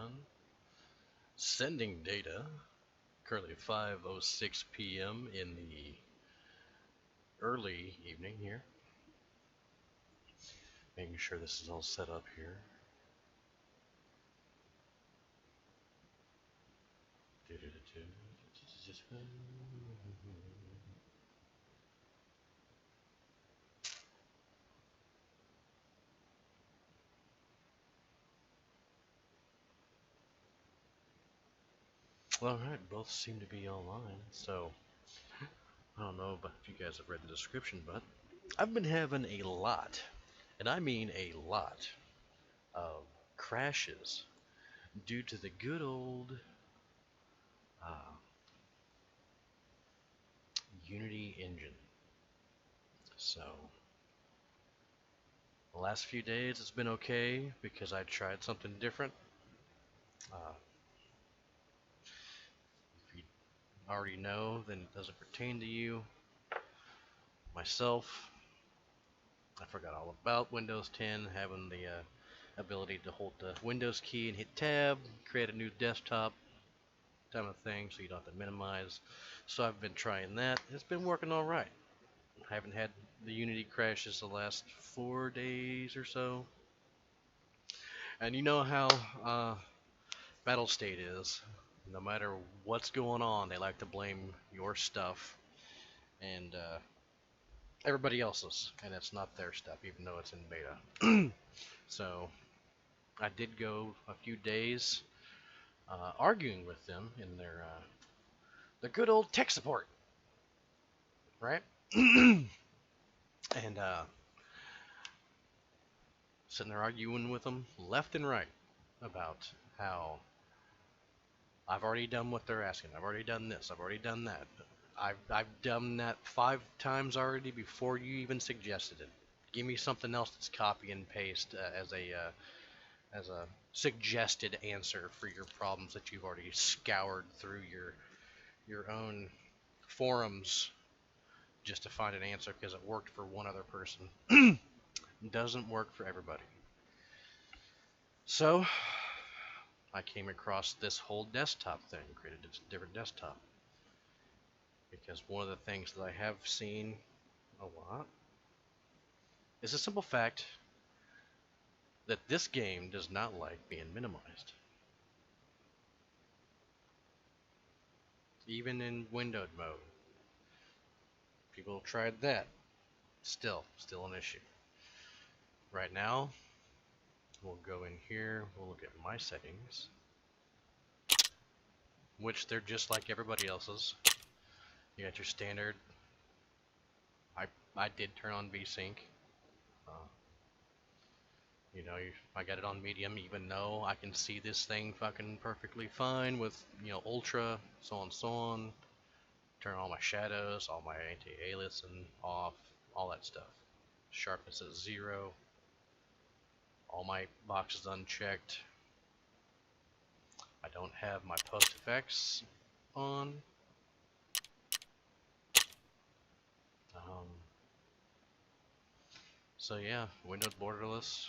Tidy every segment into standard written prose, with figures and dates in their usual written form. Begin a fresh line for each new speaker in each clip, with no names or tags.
on. Sending data. Currently 5:06 p.m. in the early evening here. Making sure this is all set up here. Alright, both seem to be online, so I don't know if you guys have read the description, but I've been having a lot, and I mean a lot, of crashes due to the good old uh, Unity engine. So, the last few days it's been okay because I tried something different. Uh, if you already know, then it doesn't pertain to you. Myself, I forgot all about Windows 10 having the ability to hold the Windows key and hit tab, create a new desktop type of thing so you don't have to minimize. So I've been trying that. It's been working alright. I haven't had the Unity crashes the last 4 days or so. And you know how Battle State is. No matter what's going on, they like to blame your stuff and everybody else's, and it's not their stuff, even though it's in beta. So I did go a few days arguing with them in their good old tech support, right? And sitting there arguing with them left and right about how I've already done what they're asking. I've already done this. I've already done that. I've done that 5 times already before you even suggested it. Give me something else that's copy and paste as a suggested answer for your problems that you've already scoured through your own forums just to find an answer because it worked for one other person. It doesn't work for everybody. So I came across this whole desktop thing, created a different desktop. Because one of the things that I have seen a lot is the simple fact that this game does not like being minimized. Even in windowed mode. People tried that. Still an issue. Right now, we'll go in here, we'll look at my settings, which they're just like everybody else's. You got your standard. I did turn on VSync. You know, I got it on medium, even though I can see this thing fucking perfectly fine with, you know, ultra, so on. Turn all my shadows, all my anti-aliasing off, all that stuff. Sharpness at 0. All my boxes unchecked. I don't have my post effects on. So yeah, Windows borderless.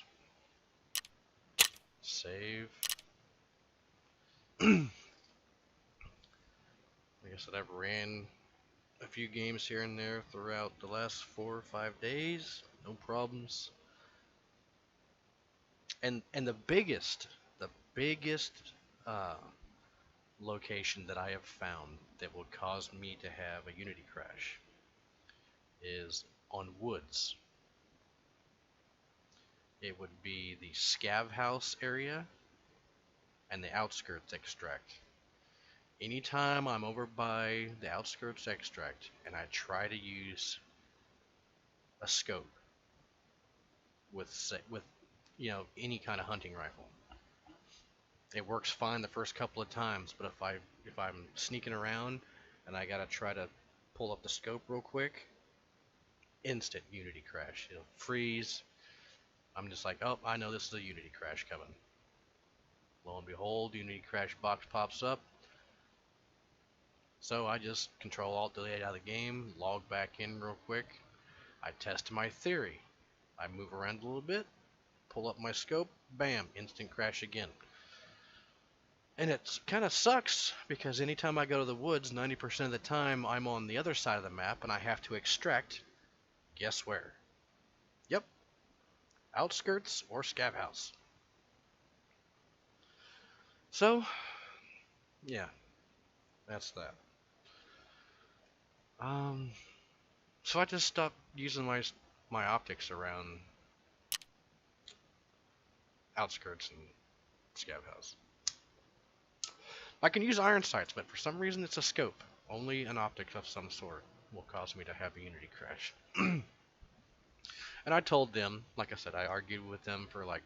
Save. Like I said, I've ran a few games here and there throughout the last 4 or 5 days. No problems. And the biggest location that I have found that will cause me to have a Unity crash is on woods. It would be the Scav house area and the outskirts extract. Anytime I'm over by the outskirts extract and I try to use a scope with you know, any kind of hunting rifle, it works fine the first couple of times, but if I'm sneaking around and I gotta try to pull up the scope real quick, instant Unity crash. It'll freeze. I'm just like, oh, I know this is a Unity crash coming. Lo and behold, Unity crash box pops up. So I just Control Alt Delete out of the game, log back in real quick. I test my theory. I move around a little bit, pull up my scope, bam, instant crash again. And it kind of sucks because anytime I go to the woods, 90% of the time I'm on the other side of the map and I have to extract. Guess where? Yep, outskirts or scav house. So, yeah, that's that. Um, so I just stopped using my optics around outskirts and scav house. I can use iron sights, but for some reason it's a scope. Only an optic of some sort will cause me to have a Unity crash. And I told them, like I said, I argued with them for like,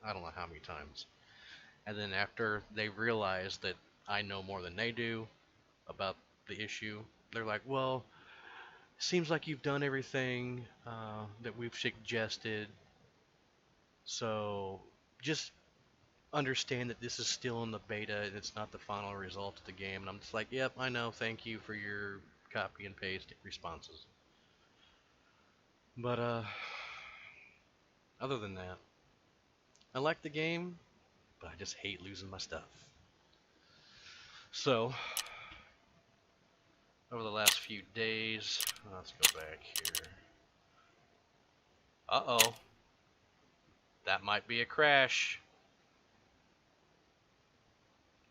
I don't know how many times. And then after they realized that I know more than they do about the issue, they're like, well, seems like you've done everything that we've suggested, so just understand that this is still in the beta and it's not the final result of the game. And I'm just like, yep, I know, thank you for your copy and paste responses. But other than that, I like the game, but I just hate losing my stuff. So over the last few days, let's go back here. Uh-oh, that might be a crash.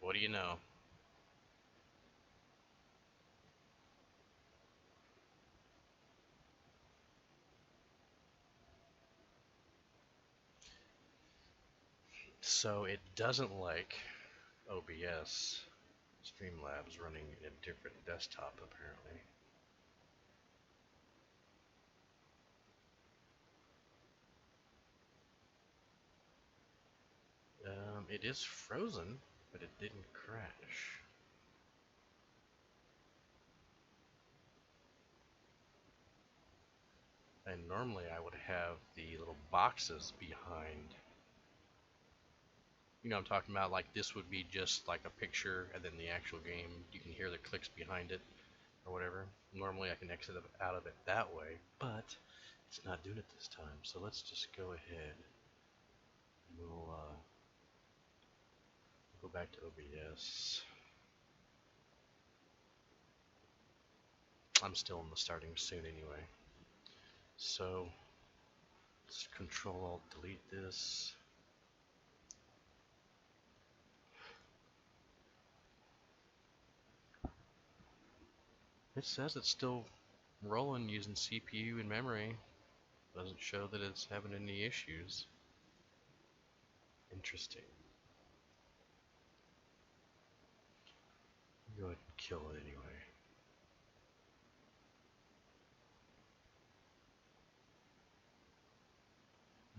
What do you know? So it doesn't like OBS. Streamlabs running in a different desktop apparently. It is frozen, but it didn't crash. And normally I would have the little boxes behind. You know what I'm talking about? Like this would be just like a picture and then the actual game, you can hear the clicks behind it or whatever. Normally I can exit out of it that way, but it's not doing it this time. So let's just go ahead. We'll go back to OBS. I'm still in the starting soon anyway. So let's Control-Alt-Delete this. It says it's still rolling using CPU and memory. Doesn't show that it's having any issues. Interesting. Go ahead and kill it anyway.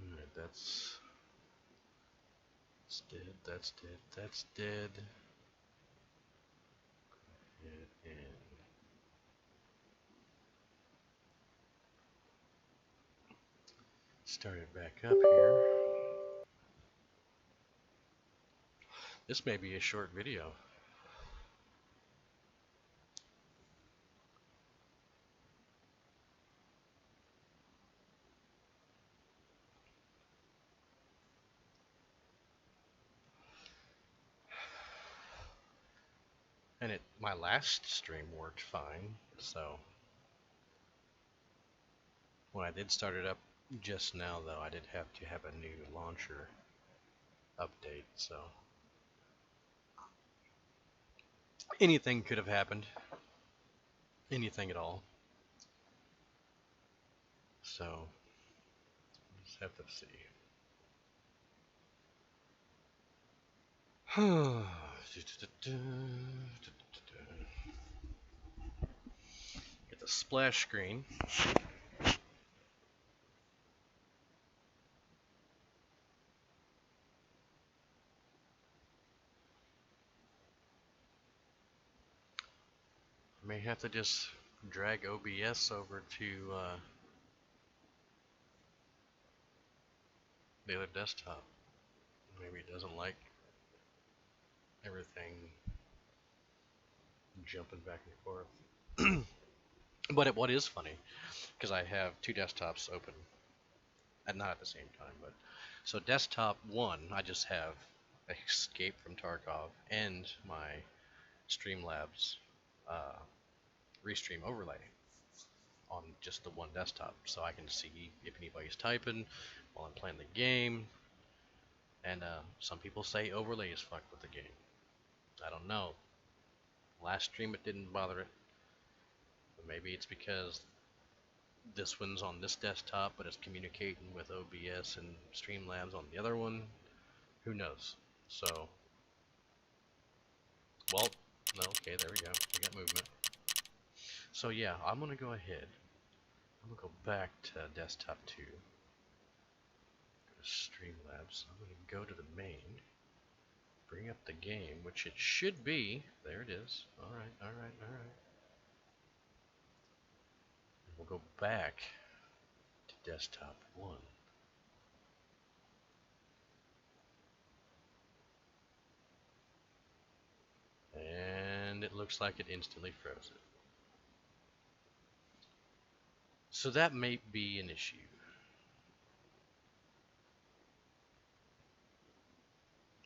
Alright, that's dead, that's dead, that's dead. Go ahead and start it back up here. This may be a short video. And my last stream worked fine, so when I did start it up just now though, I did have to have a new launcher update, so anything could have happened. Anything at all. So just have to see. Get the splash screen. I may have to just drag OBS over to the other desktop. Maybe it doesn't like everything jumping back and forth. But what is funny, because I have two desktops open, not at the same time, but so desktop 1, I just have Escape from Tarkov and my Streamlabs uh, Restream overlay on just the one desktop, so I can see if anybody's typing while I'm playing the game. And some people say overlays fuck with the game. I don't know. Last stream it didn't bother it, but maybe it's because this one's on this desktop, but it's communicating with OBS and Streamlabs on the other one. Who knows? So, well, no, okay, there we go. We got movement. So yeah, I'm gonna go ahead. I'm gonna go back to desktop 2. Go to Streamlabs. I'm gonna go to the main. Bring up the game, which it should be. There it is. Alright, alright, alright. We'll go back to desktop 1. And it looks like it instantly froze it. So that may be an issue.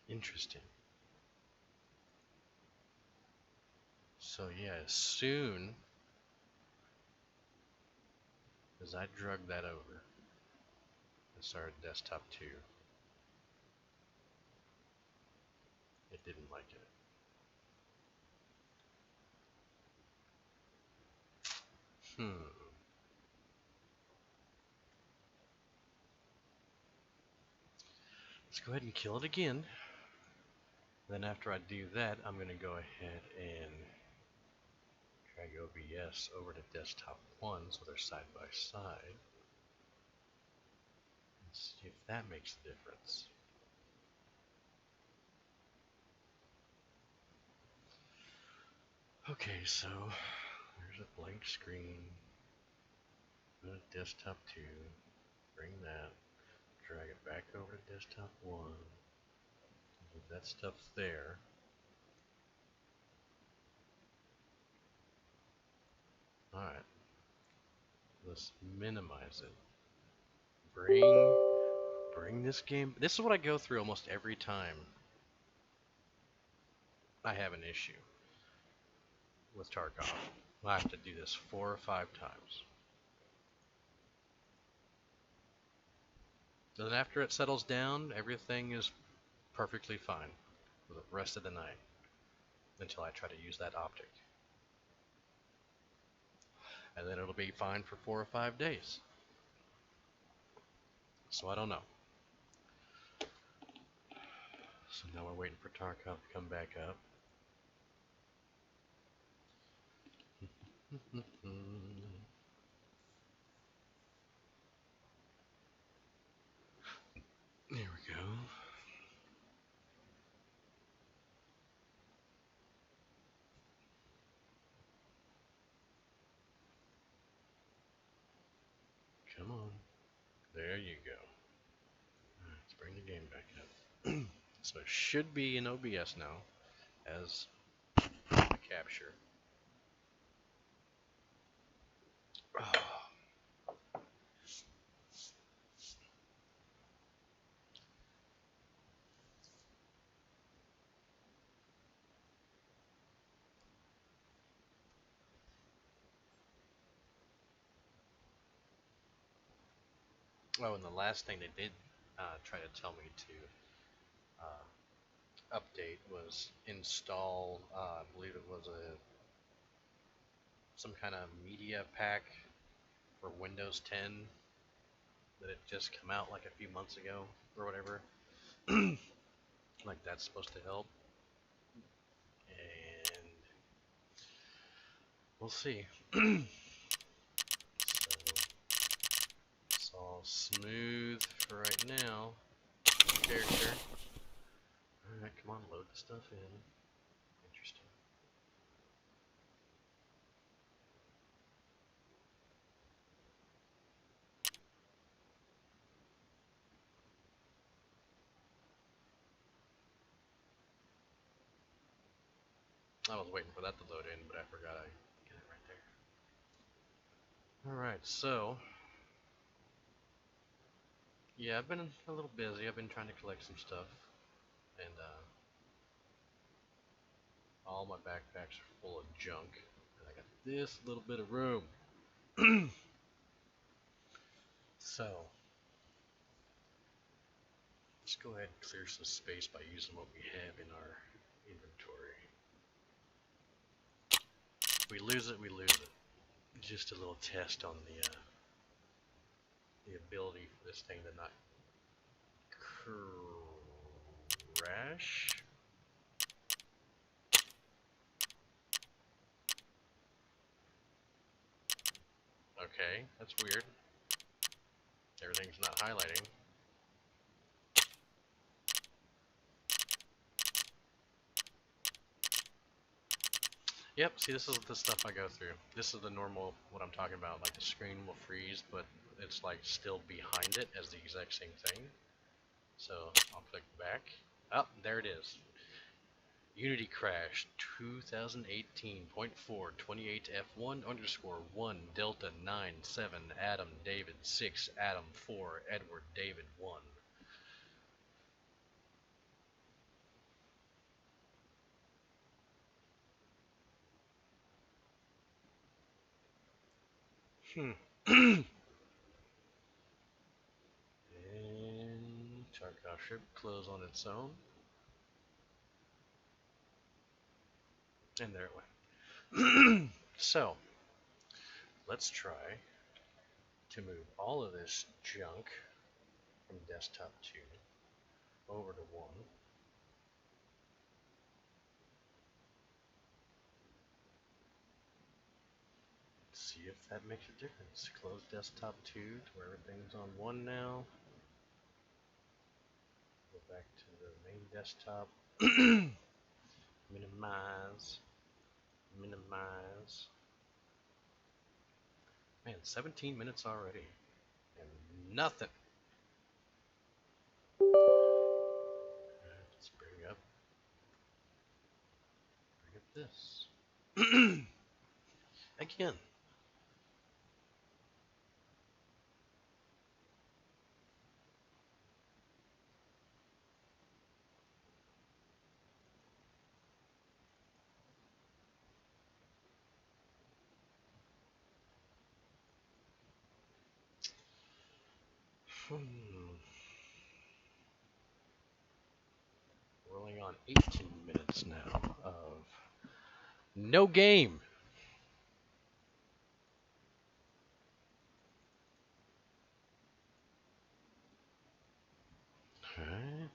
Interesting. So yeah, as soon as I drug that over and started desktop 2, it didn't like it. Let's go ahead and kill it again. Then after I do that, I'm going to go ahead and drag OBS over to desktop 1 so they're side by side. Let's see if that makes a difference. Okay, so there's a blank screen. Go to desktop 2, bring that, drag it back over to desktop 1. That stuff's there. Alright, let's minimize it. Bring this game. This is what I go through almost every time I have an issue with Tarkov. I have to do this 4 or 5 times. Then after it settles down, everything is perfectly fine for the rest of the night until I try to use that optic. And then it'll be fine for 4 or 5 days. So I don't know. So now we're waiting for Tarkov to come back up. There we go. Come on. There you go. Alright, let's bring the game back up. So it should be in OBS now as a capture. Oh, and the last thing they did try to tell me to update was install, I believe it was some kind of media pack for Windows 10 that had just come out like a few months ago or whatever. Like that's supposed to help. And we'll see. So it's all smooth for right now. Character. Alright, come on, load the stuff in. Interesting. I was waiting for that to load in, but I forgot I get it right there. Alright, so yeah, I've been a little busy. I've been trying to collect some stuff. and all my backpacks are full of junk, and I got this little bit of room. So let's go ahead and clear some space by using what we have in our inventory. If we lose it, we lose it. Just a little test on the ability for this thing to not crash. Okay, that's weird. Everything's not highlighting. Yep, see, this is the stuff I go through. This is the normal, what I'm talking about. Like, the screen will freeze, but it's like still behind it as the exact same thing. So I'll click back. Oh, there it is. Unity crash 2018.4 28F1 underscore 1 Delta 9 7 Adam David 6 Adam 4 Edward David 1. And Tarkov should close on its own. And there it went. So, let's try to move all of this junk from desktop 2 over to 1. See if that makes a difference. Close desktop 2 to where everything's on 1 now. Go back to the main desktop. Minimize. Minimize. Man, 17 minutes already. And nothing. Let's bring up this. Again. Rolling on 18 minutes now of no game. Alright.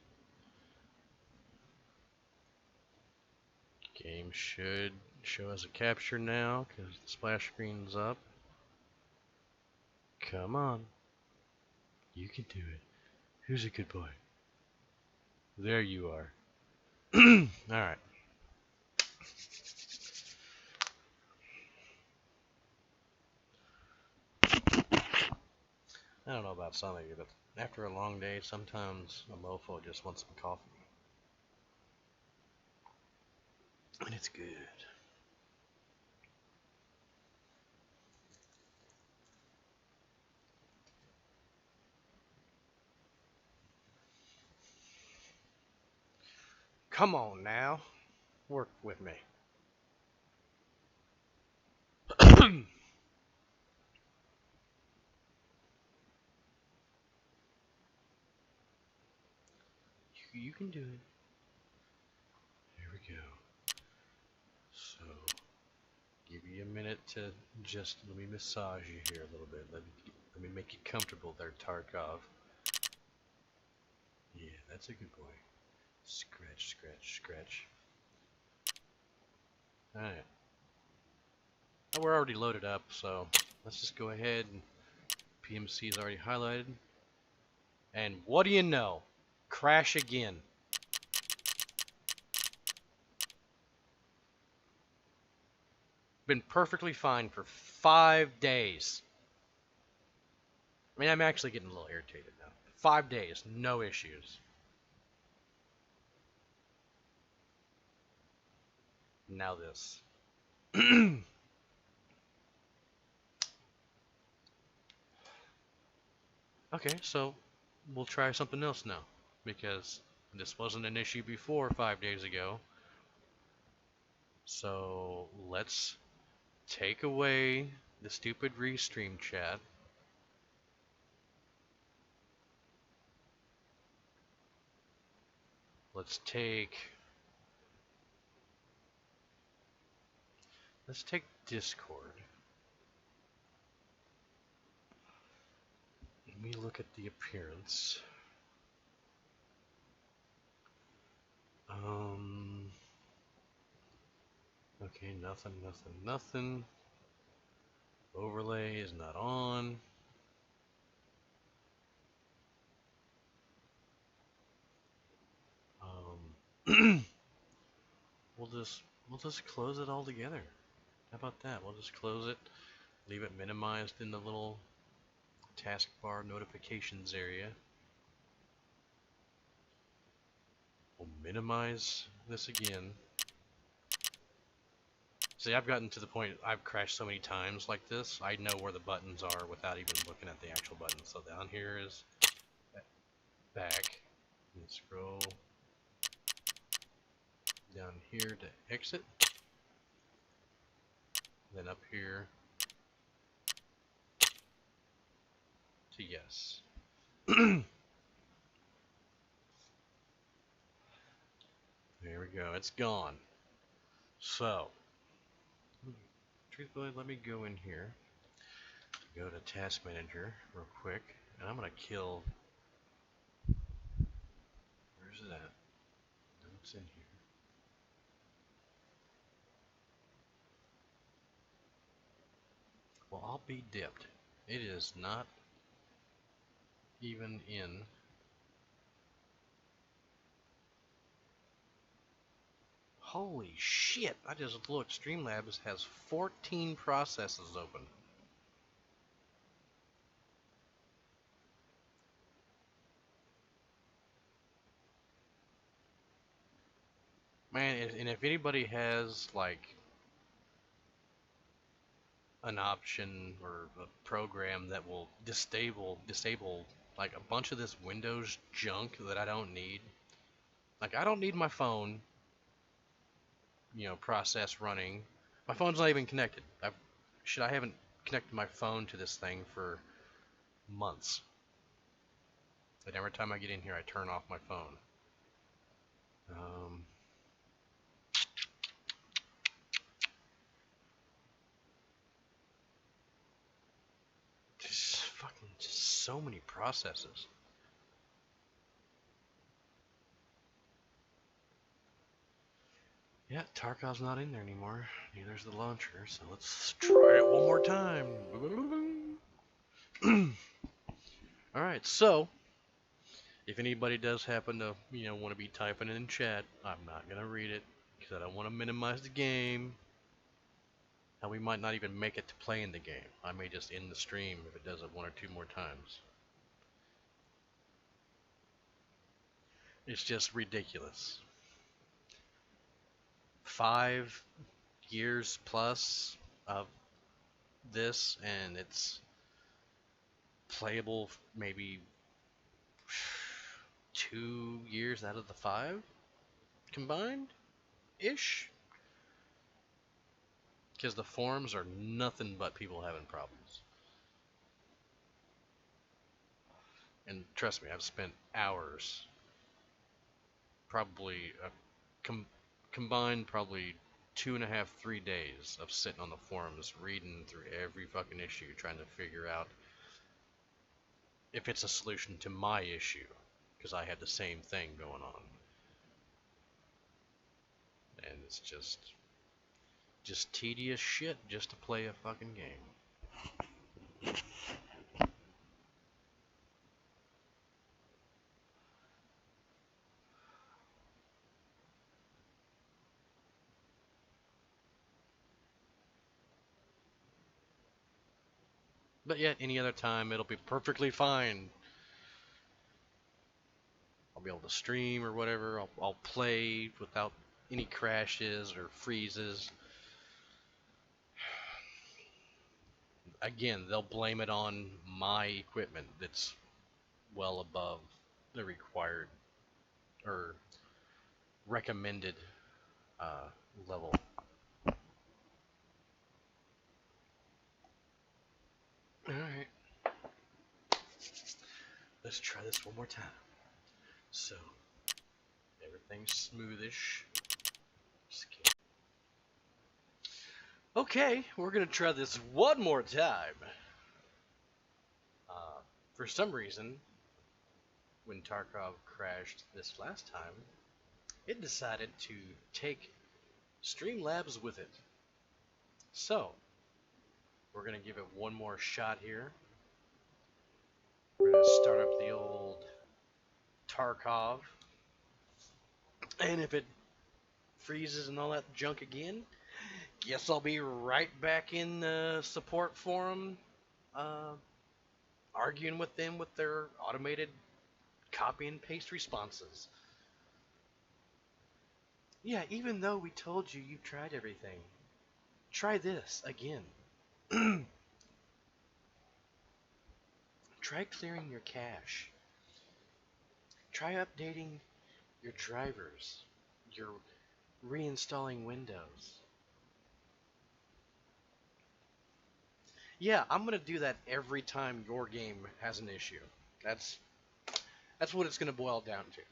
Game should show us a capture now because the splash screen's up. Come on. You can do it. Who's a good boy? There you are. Alright. I don't know about some of you, but after a long day, sometimes a mofo just wants some coffee. And it's good. Come on now. Work with me. You can do it. Here we go. So, give you a minute to just let me massage you here a little bit. Let me make you comfortable there, Tarkov. Yeah, that's a good boy. Scratch, scratch, scratch. Alright. Well, we're already loaded up, so let's just go ahead and PMC is already highlighted. And what do you know? Crash again. Been perfectly fine for 5 days. I mean, I'm actually getting a little irritated now. 5 days, no issues. Now this. Okay, so we'll try something else now. Because This wasn't an issue before 5 days ago. So let's take away the stupid restream chat. Let's take Discord. Let me look at the appearance. Okay, nothing. Overlay is not on. We'll just close it all together. How about that? We'll just close it, leave it minimized in the little taskbar notifications area. We'll minimize this again. See, I've gotten to the point, I've crashed so many times like this, I know where the buttons are without even looking at the actual buttons. So down here is back, and scroll down here to exit, then up here to yes. There we go, it's gone. So, truthfully, let me go in here, go to Task Manager real quick, and I'm going to kill, where's it at? No, it's in here. Well, I'll be dipped. It is not even in. Holy shit, I just looked. Streamlabs has 14 processes open. Man, and if anybody has, like, an option or a program that will disable, like, a bunch of this Windows junk that I don't need. Like, I don't need my phone, process running. My phone's not even connected. I haven't connected my phone to this thing for months. And every time I get in here, I turn off my phone. Just so many processes. Yeah, Tarkov's not in there anymore. Neither's the launcher, so let's try it one more time. Alright, so if anybody does happen to, want to be typing in chat, I'm not going to read it because I don't want to minimize the game. And we might not even make it to play in the game. I may just end the stream if it does it one or two more times. It's just ridiculous. 5 years plus of this, and it's playable maybe 2 years out of the 5 combined-ish. Because the forums are nothing but people having problems. And trust me, I've spent hours, probably combined probably 2.5, 3 days of sitting on the forums reading through every fucking issue trying to figure out if it's a solution to my issue, because I had the same thing going on. And it's just tedious shit just to play a fucking game. But yet, any other time, it'll be perfectly fine. I'll be able to stream or whatever. I'll play without any crashes or freezes. Again, they'll blame it on my equipment that's well above the required or recommended level. Alright, let's try this one more time. So, everything's smoothish. Okay, we're gonna try this one more time. For some reason, when Tarkov crashed this last time, it decided to take Streamlabs with it. So, we're gonna give it one more shot here. We're gonna start up the old Tarkov, and if it freezes and all that junk again, guess I'll be right back in the support forum, arguing with them with their automated copy and paste responses. Yeah, even though we told you you've tried everything, try this again. Try clearing your cache. Try updating your drivers. You're reinstalling Windows. Yeah, I'm gonna do that every time your game has an issue. That's what it's gonna boil down to.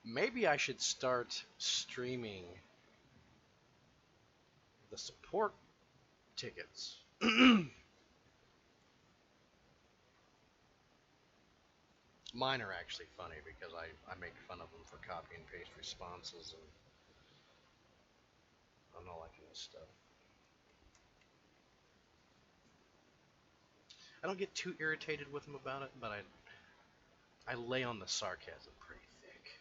Maybe I should start streaming the support tickets. Mine are actually funny because I make fun of them for copy and paste responses and all that kind of stuff. I don't get too irritated with them about it, but I lay on the sarcasm pretty thick.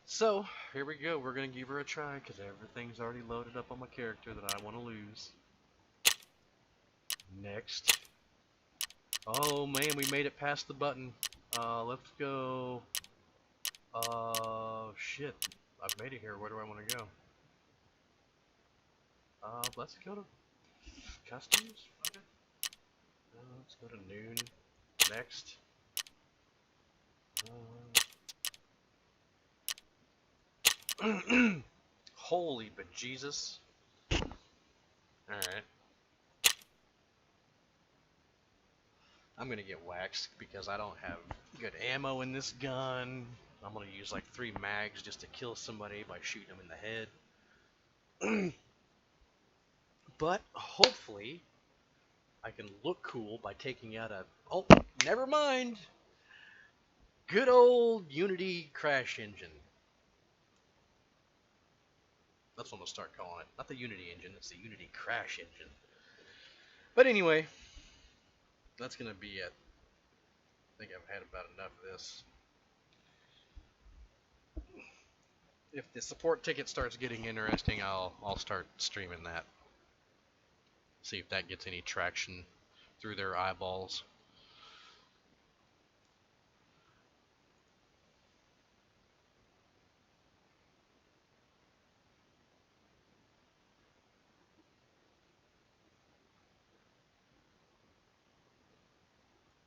So, here we go. We're going to give her a try because everything's already loaded up on my character that I want to lose. Next. Oh man, we made it past the button. Let's go. Shit. I've made it here. Where do I want to go? Let's go to customs. Okay. Let's go to noon. Next. Holy bejesus. Alright. I'm gonna get waxed because I don't have good ammo in this gun. I'm gonna use like 3 mags just to kill somebody by shooting them in the head. But hopefully I can look cool by taking out a... Oh, never mind! Good old Unity crash engine. That's what I'm gonna start calling it. Not the Unity engine, it's the Unity crash engine. But anyway, that's gonna be it. I think I've had about enough of this. If the support ticket starts getting interesting, I'll start streaming that. See if that gets any traction through their eyeballs.